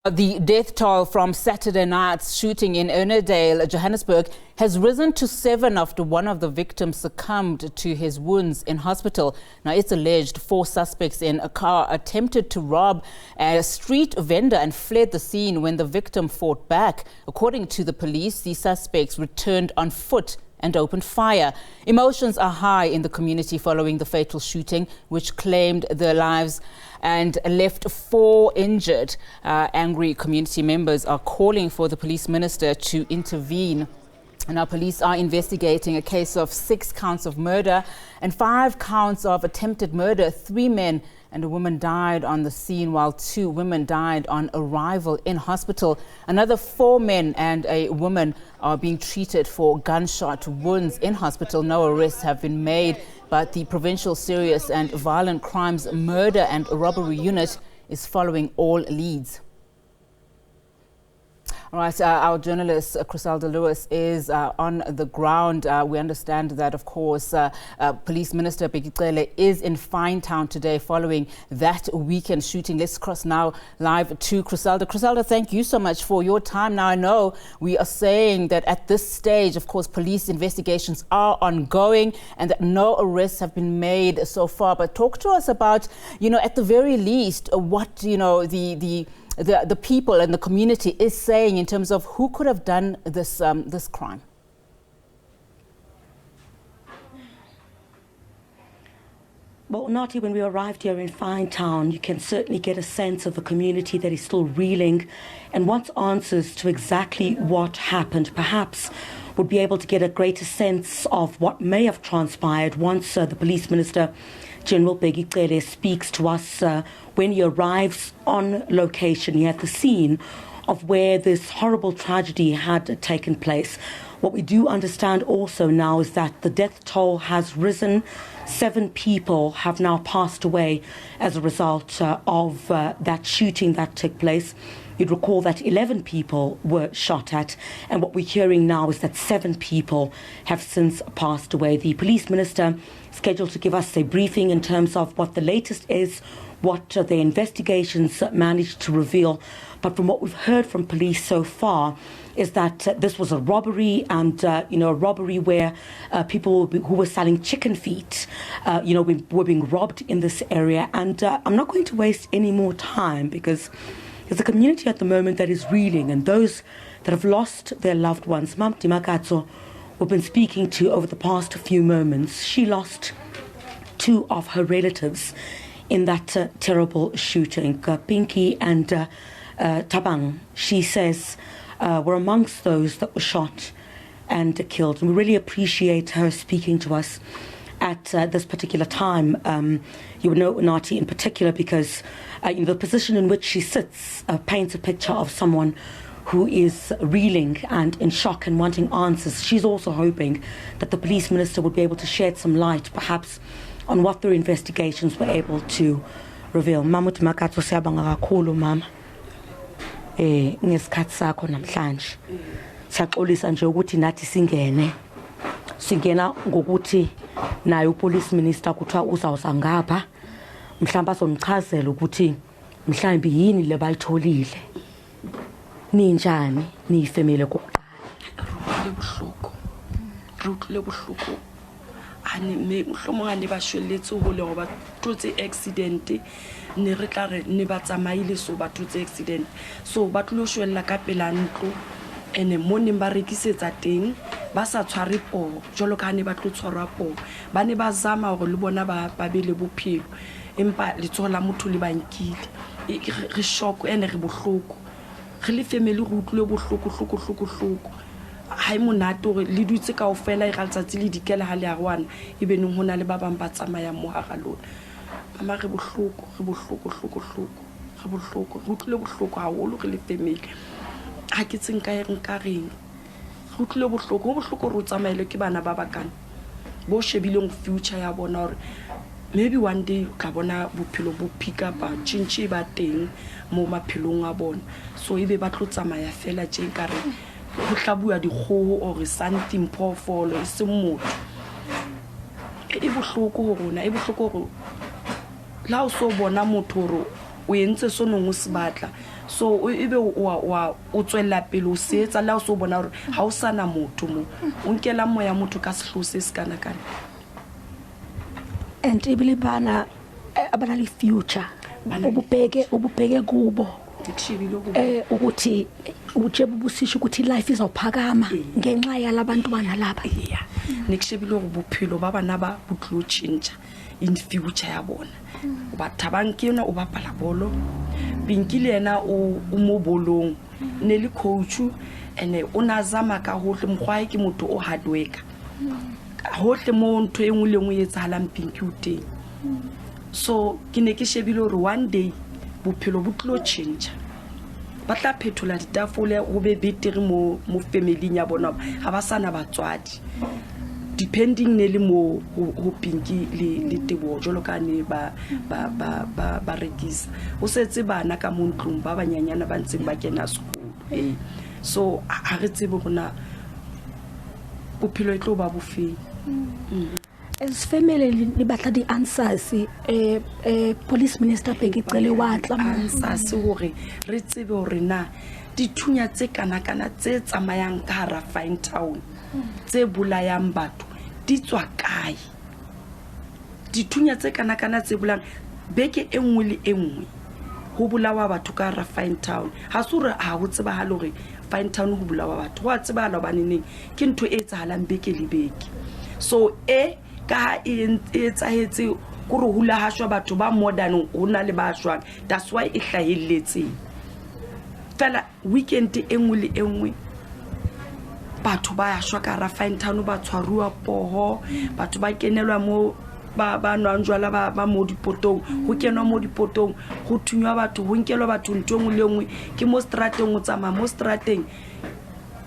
The death toll from Saturday night's shooting in Ennerdale, Johannesburg, has risen to 7 after one of the victims succumbed to his wounds in hospital. Now, it's alleged 4 suspects in a car attempted to rob a street vendor and fled the scene when the victim fought back. According to the police, the suspects returned on foot and opened fire. Emotions are high in the community following the fatal shooting, which claimed their lives and left 4 injured. Angry community members are calling for the police minister to intervene. Now, police are investigating a case of 6 counts of murder and 5 counts of attempted murder. 3 men and a woman died on the scene, while 2 women died on arrival in hospital. Another 4 men and a woman are being treated for gunshot wounds in hospital. No arrests have been made, but the Provincial Serious and Violent Crimes Murder and Robbery Unit is following all leads. All right, our journalist Chriselda Lewis is on the ground. We understand that, of course, Police Minister Bheki Cele is in Finetown today following that weekend shooting. Let's cross now live to Chriselda. Chriselda, thank you so much for your time. Now, I know we are saying that at this stage, of course, police investigations are ongoing and that no arrests have been made so far. But talk to us about, at the very least, what, the people and the community is saying in terms of who could have done this this crime. Well, Nati, when we arrived here in Finetown, you can certainly get a sense of a community that is still reeling and wants answers to exactly what happened. Perhaps would be able to get a greater sense of what may have transpired once the Police Minister, General Bheki Cele, speaks to us when he arrives on location here at the scene of where this horrible tragedy had taken place. What we do understand also now is that the death toll has risen. 7 people have now passed away as a result of that shooting that took place. You'd recall that 11 people were shot at, and what we're hearing now is that 7 people have since passed away. The police minister scheduled to give us a briefing in terms of what the latest is, what the investigations managed to reveal. But from what we've heard from police so far is that this was a robbery, and a robbery where people who were selling chicken feet, were being robbed in this area. And I'm not going to waste any more time because there's a community at the moment that is reeling, and those that have lost their loved ones. Mam Timakatso, we've been speaking to over the past few moments. She lost 2 of her relatives in that terrible shooting. Pinky and Tabang, she says, were amongst those that were shot and killed. And we really appreciate her speaking to us at this particular time. You would know Nati in particular because the position in which she sits paints a picture of someone who is reeling and in shock and wanting answers. She's also hoping that the police minister would be able to shed some light, perhaps, on what their investigations were able to reveal. Mama Timakatso, siyabonga kakhulu mama. Ngesikhathi sakho namhlanje. Siyaxolisa nje ukuthi nathi singena ngokuthi naye upolice minister kuthiwa uzawuza ngapha mhlawumbe azomchazela ukuthi mhlawumbe yini le bayitholile. Ninjani niyifemele kokuqala? Rutle buhloko. Ani me mhlomonga ne ba shwelletse ho le ba tlotse accident ne re tla re ne ba tsamaile so ba tlotse accident so ba tlo shwella ka pela ntlo ene mo ne ba rekisetsa teng ba sa tshware po jolo ka ne ba tlo tshwarwa po ba ne ba zama hore le bona ba be le bophelo empa le tsola motho le bankile re shock ene re bohloko re le family re utlwe bohloko ha monate gore le dutse kaofela e galtsatsi le dikela ha le a rwana e be neng hona le ba bang ba tsamaya mo ha ga lona mama re bohloko re utlwe bohloko haholo re le family ha ke tseng ka eng ka reng re utlwe bohloko re tsamaile ke bana ba bakana bo shebileng future ya bona hore maybe one day ka bona bophelo bo pick up change ba teng mo maphelong a bona so ebe ba tlo tsamaya fela tje ka reng go tlabua dikgoho or something phofolo e se motho e bohloko go rona e bohloko go la o so bona motho o entse so nngwe se batla so ebe o tswela pele o se etsa la o so bona hore ha o sana motho mo o nkela moya motho ka sehlo se se kana kana. And ibile bana abanali future ububheke kubo ukuthi ujebe busisho ukuthi life izawuphakama ngenxa yalabantu bana laba. Yeah, nikushebile go bophelo ba bana ba botlo change in future ya bona. Ba thabang ke yona o bapala bolo Binkile yena o mo bolong ne le coach ene o nazama ka hohle mkhwae ke motho o hard worker hohle mo ntho engwe le engwe etsahalang Pinki o teng. So ke ne ke shebile hore one day bophelo bo tlo change ba tla phetola ditafole go be betere mo family ya bona ha ba sana batswadi depending ne le mo ho Pinki le tebo jolo ka ne ba rekisa o setse bana ka mo ntlong ba banyanyana ba ntseng ba kena sekolo so a re tsebe bona bophelo e tlo ba bofeng. As family li batla di answers police minister Bheki Cele wa tla answers hore re tsebe hore na dithunya tse kana tse tsamayang ka hara Finetown tse bulayang batho di tswa kae dithunya tse kana tse bulang beke engwe le engwe ho bulawa batho ka hara Finetown ha sure ha ho tseba ha lore Finetown ho bulawa batho wa tseba la baneng ke ntho e tsahalang beke le beke so ka etsahetse go re hula hashwa batho ba modern hona le ba shwang that's why e hlahelletse fela weekend engwe le engwe batho ba ya shwa ka ra Finetown ba tshwaruwa poho batho ba kenelwa mo ba nwanjwala ba mo dipotong ho kenwa mo dipotong ho thunywa batho ho nkelwa batho ntwe engwe le engwe ke mo strateng o tsama mo strateng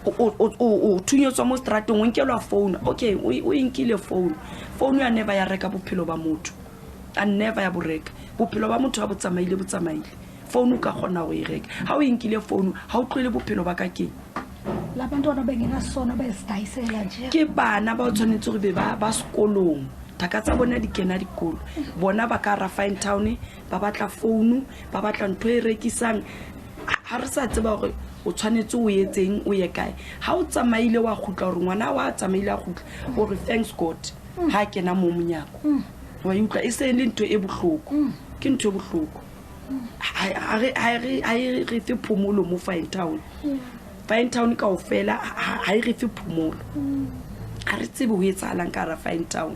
o thunyetswa mo strateng o nkelwa phone okay o inkile phone ya never ya reka bophelo ba motho a never ya boreka bophelo ba motho ba botsamaile phone ka gona go e reka ha o inkile phone ha o tlwele bophelo ba ka ke la bantu ba bengena sona ba isdaisela nje ke bana ba tshwanetse go be ba sekolong takatsa bona di kena dikolo bona ba ka ra Finetown ba batla phone ba batla ntho e rekisang ha re sa tseba gore o tshwanetse o etseng o ye kae ha o tsamaile wa khutla gore ngwana wa tsamaile a khutla gore thanks God ha kena mo monyako wa utlwa e se le ntho e bohloko ke ntho e bohloko ha re fe phomolo mo Finetown ka o fela ha re fe phomolo ha re tsebe ho etsahalang ka ra Finetown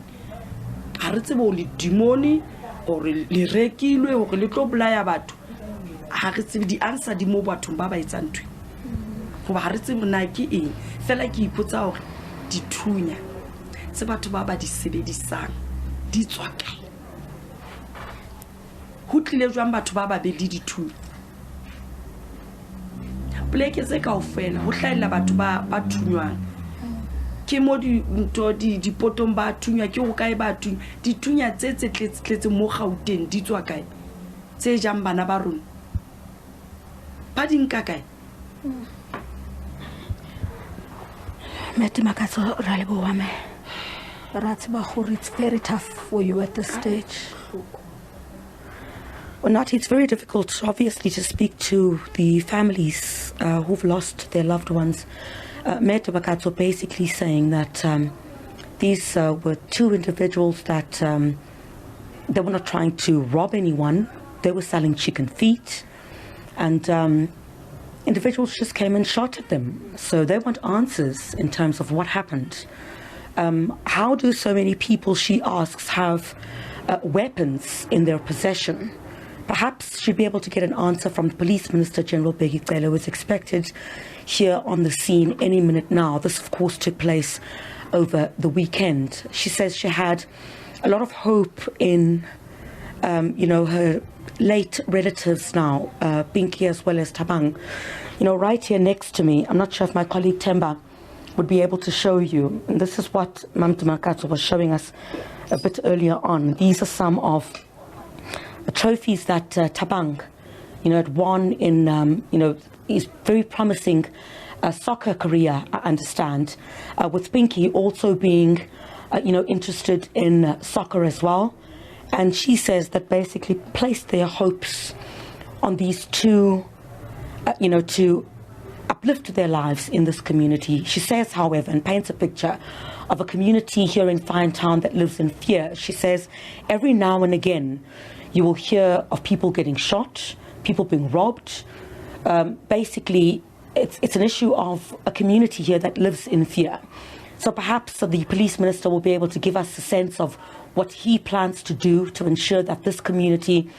ha re tsebe o le demoni or le rekilwe hore le tlo bolaya batho ha re tsebe di answer di mo bathong ba etsang ntwe go ba ha re tsebe na ke eng fela ke ipotsa hore dithunya tse batho ba di sebedisang di tswa kae ho tlile jwang batho ba be le dithunya pleke tse kaofela ho hlaela batho ba thunywang ke mo di potong ba thunya ke go kae ba thunya dithunya tse tletse mo Gauteng di tswa kae tse jang bana ba rona ba dinka kae Mete makatso ra le boa me ra tseba gore it's very tough for you at this stage. Well, Nati, it's very difficult, obviously, to speak to the families who've lost their loved ones. Mete Makatso basically saying that these were two individuals that they were not trying to rob anyone. They were selling chicken feet, and individuals just came and shot at them. So they want answers in terms of what happened. How do so many people, she asks, have weapons in their possession? Perhaps she'll be able to get an answer from the Police Minister General Bheki Cele, who is expected here on the scene any minute now. This, of course, took place over the weekend. She says she had a lot of hope in, her late relatives now, Pinki as well as Thabang. Right here next to me, I'm not sure if my colleague Temba would be able to show you. And this is what Mamta Makatso was showing us a bit earlier on. These are some of the trophies that Thabang, had won in, his very promising soccer career, I understand, with Pinki also being, interested in soccer as well. And she says that basically placed their hopes on these two to uplift their lives in this community. She says, however, and paints a picture of a community here in Finetown that lives in fear. She says, every now and again, you will hear of people getting shot, people being robbed. Basically, it's an issue of a community here that lives in fear. So perhaps the police minister will be able to give us a sense of what he plans to do to ensure that this community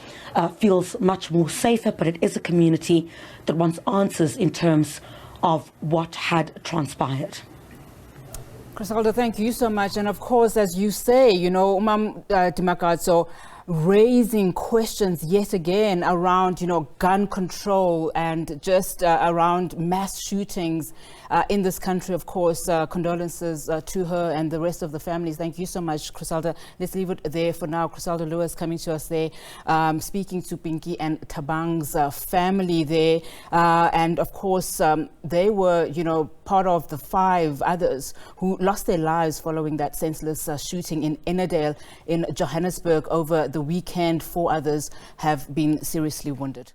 feels much more safer, but it is a community that wants answers in terms of what had transpired. Chriselda, thank you so much. And of course, as you say, Dimakadzo, raising questions yet again around, gun control and just around mass shootings in this country. Of course, condolences to her and the rest of the families. Thank you so much, Chriselda. Let's leave it there for now. Chriselda Lewis coming to us there, speaking to Bheki and Thabang's family there. And of course, they were, part of the 5 others who lost their lives following that senseless shooting in Ennerdale in Johannesburg over the weekend. 4 others have been seriously wounded.